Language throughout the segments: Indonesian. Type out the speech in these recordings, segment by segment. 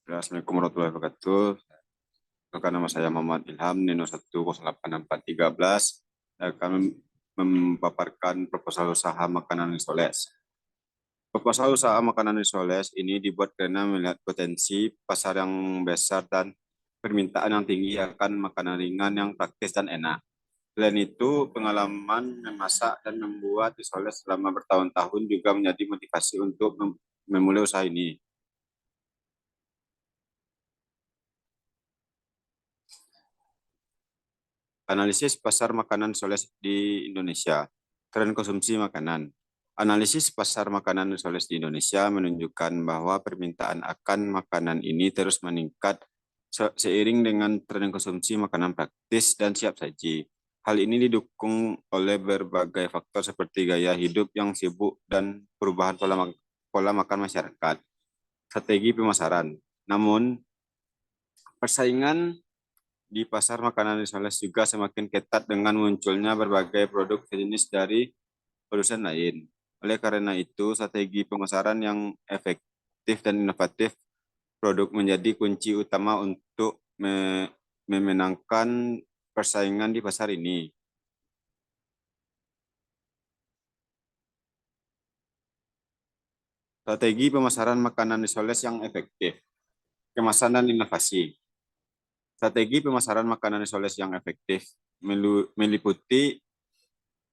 Assalamualaikum warahmatullahi wabarakatuh. Perkenalkan, nama saya Muhammad Ilham, Nino 1086413. Saya akan memaparkan proposal usaha makanan Risoles. Proposal usaha makanan Risoles ini dibuat karena melihat potensi pasar yang besar dan permintaan yang tinggi akan makanan ringan yang praktis dan enak. Selain itu, pengalaman memasak dan membuat Risoles selama bertahun-tahun juga menjadi motivasi untuk memulai usaha ini. Analisis pasar makanan Risoles di Indonesia. Tren konsumsi makanan. Analisis pasar makanan Risoles di Indonesia menunjukkan bahwa permintaan akan makanan ini terus meningkat seiring dengan tren konsumsi makanan praktis dan siap saji. Hal ini didukung oleh berbagai faktor seperti gaya hidup yang sibuk dan perubahan pola makan masyarakat. Strategi pemasaran. Namun, persaingan di pasar makanan Risoles juga semakin ketat dengan munculnya berbagai produk sejenis dari produsen lain. Oleh karena itu, strategi pemasaran yang efektif dan inovatif produk menjadi kunci utama untuk memenangkan persaingan di pasar ini. Strategi pemasaran makanan Risoles yang efektif. Kemasan dan inovasi. Strategi pemasaran makanan Risoles yang efektif meliputi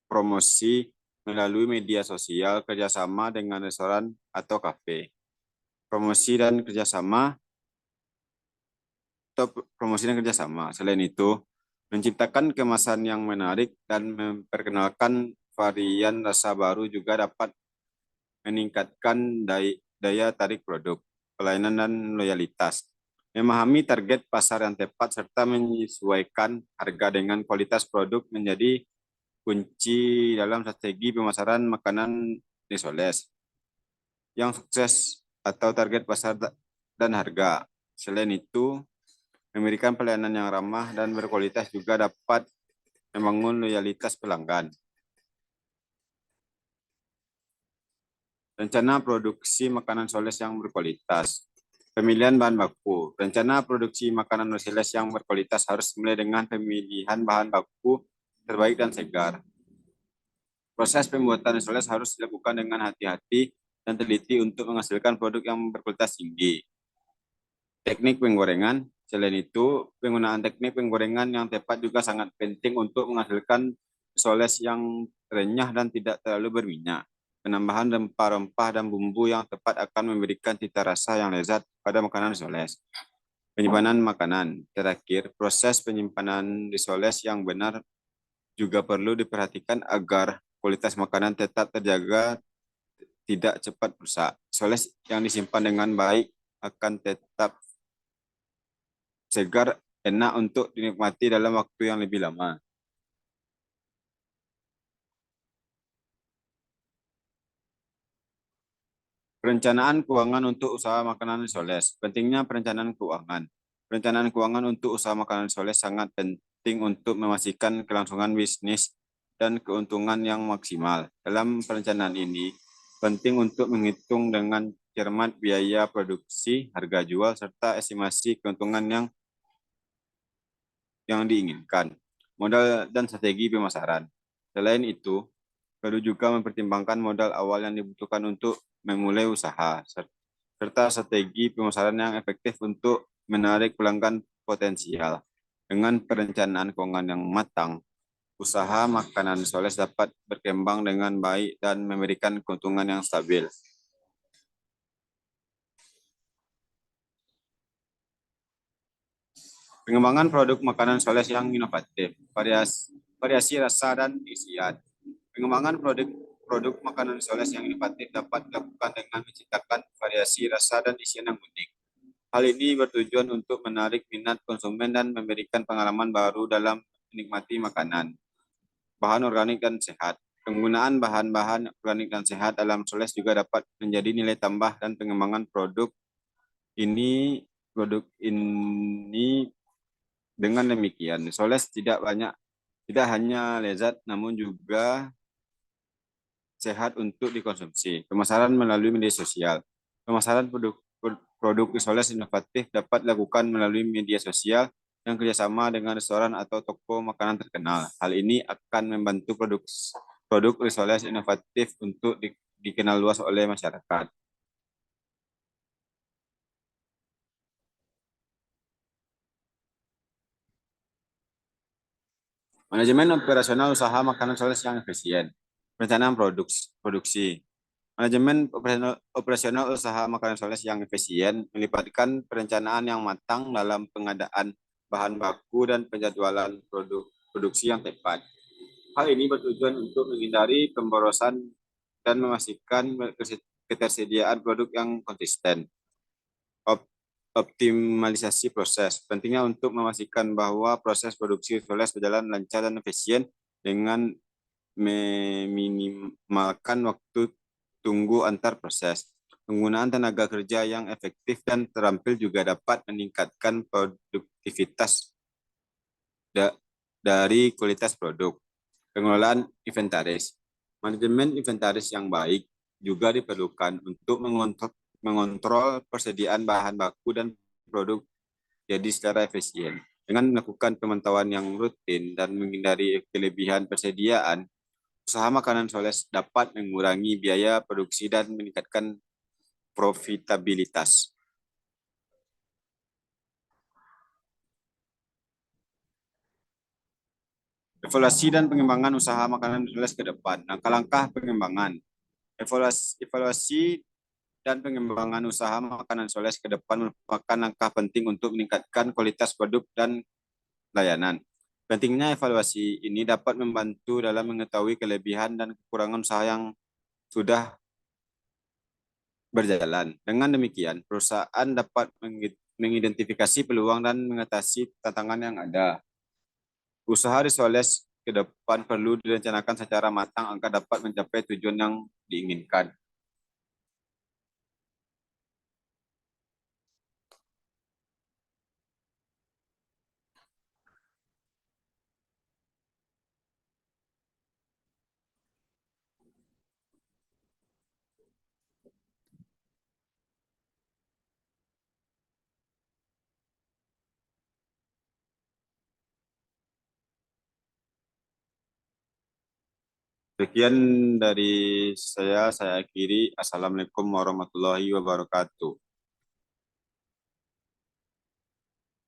promosi melalui media sosial, kerjasama dengan restoran atau kafe. Promosi dan kerjasama. Selain itu, menciptakan kemasan yang menarik dan memperkenalkan varian rasa baru juga dapat meningkatkan daya tarik produk, pelayanan, dan loyalitas. Memahami target pasar yang tepat serta menyesuaikan harga dengan kualitas produk menjadi kunci dalam strategi pemasaran makanan Risoles yang sukses atau target pasar dan harga. Selain itu, memberikan pelayanan yang ramah dan berkualitas juga dapat membangun loyalitas pelanggan. Rencana produksi makanan Risoles yang berkualitas. Pemilihan bahan baku. Rencana produksi makanan Risoles yang berkualitas harus mulai dengan pemilihan bahan baku terbaik dan segar. Proses pembuatan Risoles harus dilakukan dengan hati-hati dan teliti untuk menghasilkan produk yang berkualitas tinggi. Teknik penggorengan. Selain itu, penggunaan teknik penggorengan yang tepat juga sangat penting untuk menghasilkan Risoles yang renyah dan tidak terlalu berminyak. Penambahan rempah-rempah dan bumbu yang tepat akan memberikan cita rasa yang lezat pada makanan Risoles. Penyimpanan makanan. Terakhir, proses penyimpanan Risoles yang benar juga perlu diperhatikan agar kualitas makanan tetap terjaga, tidak cepat rusak. Risoles yang disimpan dengan baik akan tetap segar, enak untuk dinikmati dalam waktu yang lebih lama. Perencanaan keuangan untuk usaha makanan Risoles. Pentingnya perencanaan keuangan. Perencanaan keuangan untuk usaha makanan Risoles sangat penting untuk memastikan kelangsungan bisnis dan keuntungan yang maksimal. Dalam perencanaan ini, penting untuk menghitung dengan cermat biaya produksi, harga jual, serta estimasi keuntungan yang diinginkan. Modal dan strategi pemasaran. Selain itu, perlu juga mempertimbangkan modal awal yang dibutuhkan untuk memulai usaha, serta strategi pemasaran yang efektif untuk menarik pelanggan potensial. Dengan perencanaan keuangan yang matang, usaha makanan Risoles dapat berkembang dengan baik dan memberikan keuntungan yang stabil. Pengembangan produk makanan Risoles yang inovatif, variasi rasa dan isian. Pengembangan produk makanan Risoles yang inovatif dapat dilakukan dengan menciptakan variasi rasa dan isian yang unik. Hal ini bertujuan untuk menarik minat konsumen dan memberikan pengalaman baru dalam menikmati makanan. Bahan organik dan sehat. Penggunaan bahan-bahan organik dan sehat dalam Risoles juga dapat menjadi nilai tambah dan pengembangan produk ini dengan demikian, Risoles tidak hanya lezat namun juga sehat untuk dikonsumsi. Pemasaran melalui media sosial. Pemasaran produk risoles inovatif dapat dilakukan melalui media sosial yang kerjasama dengan restoran atau toko makanan terkenal. Hal ini akan membantu produk risoles inovatif untuk dikenal luas oleh masyarakat. Manajemen operasional usaha makanan risoles yang efisien. Perencanaan produksi. Manajemen operasional usaha makanan risoles yang efisien melibatkan perencanaan yang matang dalam pengadaan bahan baku dan penjadwalan produksi yang tepat. Hal ini bertujuan untuk menghindari pemborosan dan memastikan ketersediaan produk yang konsisten. Optimalisasi proses. Pentingnya untuk memastikan bahwa proses produksi risoles berjalan lancar dan efisien dengan meminimalkan waktu tunggu antar proses. Penggunaan tenaga kerja yang efektif dan terampil juga dapat meningkatkan produktivitas dari kualitas produk. Pengelolaan inventaris. Manajemen inventaris yang baik juga diperlukan untuk mengontrol persediaan bahan baku dan produk jadi secara efisien. Dengan melakukan pemantauan yang rutin dan menghindari kelebihan persediaan, usaha makanan risoles dapat mengurangi biaya produksi dan meningkatkan profitabilitas. Evaluasi dan pengembangan usaha makanan risoles ke depan. Langkah-langkah pengembangan. Evaluasi dan pengembangan usaha makanan risoles ke depan merupakan langkah penting untuk meningkatkan kualitas produk dan layanan. Pentingnya evaluasi ini dapat membantu dalam mengetahui kelebihan dan kekurangan usaha yang sudah berjalan. Dengan demikian, perusahaan dapat mengidentifikasi peluang dan mengatasi tantangan yang ada. Usaha risoles ke depan perlu direncanakan secara matang agar dapat mencapai tujuan yang diinginkan. Sekian dari saya akhiri. Assalamualaikum warahmatullahi wabarakatuh.